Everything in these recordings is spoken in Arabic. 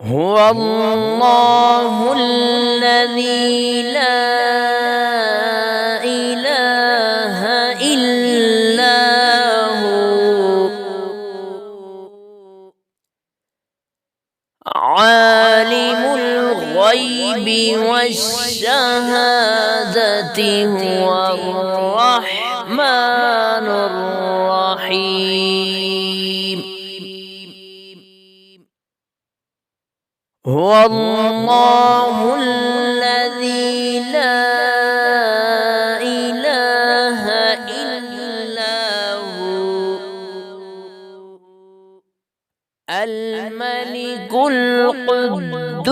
هو الله الذي لا إله إلا هو عالم الغيب والشهادة هو الرحمن الرحيم. هو الله الذي لا إله إلا هو الملك القدوس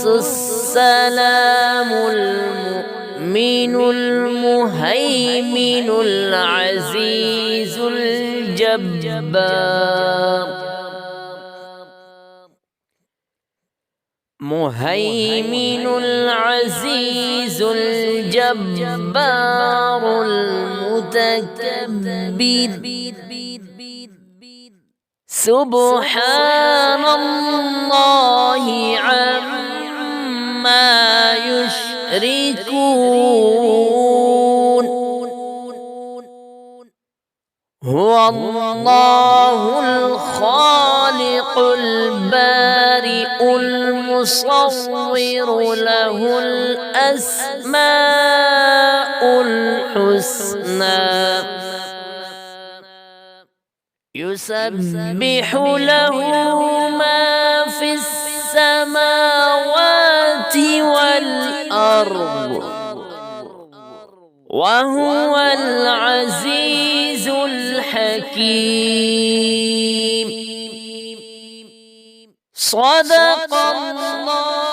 السلام المؤمن المهيمن العزيز الجبار. مهيمن العزيز الجبار المتكبر. سبحان الله عما يشركون. هو الله الخالق البارئ المصور له الأسماء الحسنى يسبح له ما في السماوات والأرض وهو العزيز الحكيم. صدق الله.